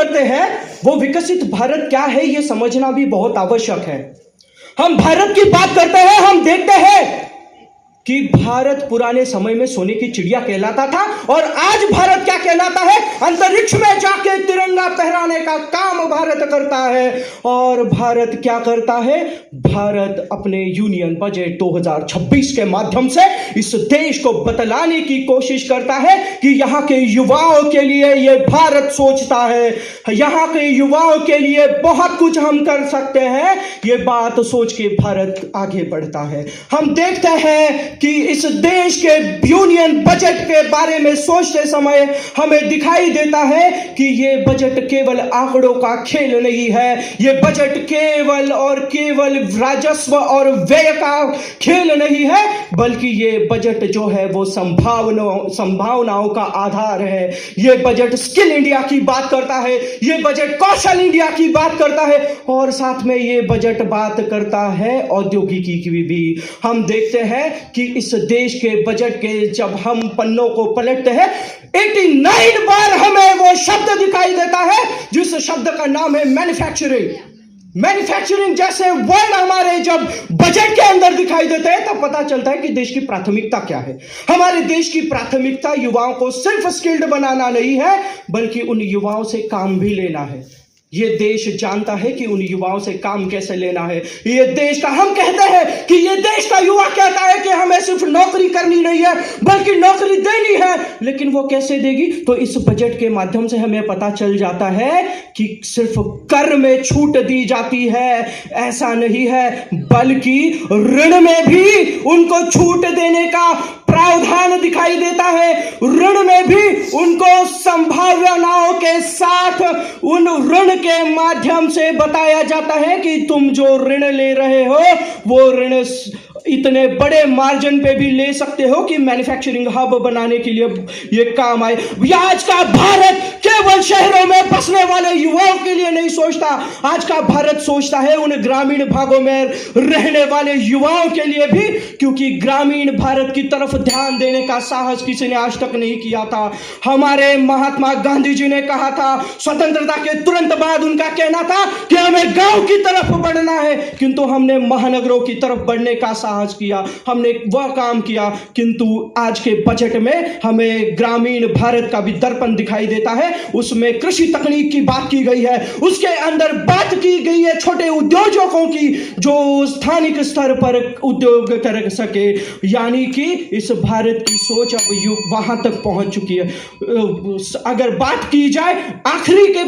करते हैं वो विकसित भारत क्या है ये समझना भी बहुत आवश्यक है। हम भारत की बात करते हैं, हम देखते हैं कि भारत पुराने समय में सोने की चिड़िया कहलाता था और आज भारत क्या कहलाता है? अंतरिक्ष में जाके तिरंगा फहराने का काम भारत करता है। और भारत क्या करता है? भारत अपने यूनियन बजट 2026 के माध्यम से इस देश को बतलाने की कोशिश करता है कि यहाँ के युवाओं के लिए ये भारत सोचता है, यहाँ के युवाओं के लिए बहुत कुछ हम कर सकते हैं। ये बात सोच के भारत आगे बढ़ता है। हम देखते हैं कि इस देश के यूनियन बजट के बारे में सोचते समय हमें दिखाई देता है कि ये बजट केवल आंकड़ों का खेल नहीं है, ये बजट केवल और केवल राजस्व और व्यय का खेल नहीं है, बल्कि ये बजट जो है वो संभावनाओं का आधार है। ये बजट स्किल इंडिया की बात करता है, ये बजट कौशल इंडिया की बात करता है और साथ में ये बजट बात करता है औद्योगिकी की भी। हम देखते हैं कि इस देश के बजट के जब हम पन्नों को पलटते हैं 89 बार हमें वो शब्द दिखाई देता है जिस शब्द का नाम है मैन्युफैक्चरिंग। मैन्युफैक्चरिंग जैसे वर्ड हमारे जब बजट के अंदर दिखाई देते हैं तब पता चलता है कि देश की प्राथमिकता क्या है। हमारे देश की प्राथमिकता युवाओं को सिर्फ स्किल्ड बनाना नहीं है, बल्कि उन युवाओं से काम भी लेना है। ये देश जानता है कि उन युवाओं से काम कैसे लेना है। ये देश का, हम कहते हैं कि ये देश का युवा कहता है कि हमें सिर्फ नौकरी करनी नहीं है बल्कि नौकरी देनी है, लेकिन वो कैसे देगी? तो इस बजट के माध्यम से हमें पता चल जाता है कि सिर्फ कर में छूट दी जाती है, ऐसा नहीं है, बल्कि ऋण में भी उनको छूट देने का प्रावधान दिखाई देता है। ऋण में भी उनको संभावनाओं के साथ उन ऋण के माध्यम से बताया जाता है कि तुम जो ऋण ले रहे हो वो ऋण इतने बड़े मार्जिन पे भी ले सकते हो कि मैन्युफैक्चरिंग हब बनाने के लिए ये काम आए। आज का भारत केवल शहरों में बसने वाले युवाओं के लिए नहीं सोचता, आज का भारत सोचता है उन ग्रामीण भागों में रहने वाले युवाओं के लिए भी, क्योंकि ग्रामीण भारत की तरफ ध्यान देने का साहस किसी ने आज तक नहीं किया था। हमारे महात्मा गांधी जी ने कहा था, स्वतंत्रता के तुरंत बाद उनका कहना था कि हमें गांव की तरफ बढ़ना है, किंतु हमने महानगरों की तरफ बढ़ने का साहस किया, हमने वह काम किया। किंतु आज के बजट में हमें ग्रामीण भारत का भी दर्पण दिखाई देता है। उसमें कृषि तकनीक की बात की गई है, उसके अंदर बात की गई है छोटे उद्योजकों की जो स्थानिक स्तर पर उद्योग कर सके। यानी कि इस भारत की सोच अब वहां तक पहुंच चुकी है। अगर बात की जाए आखिरी के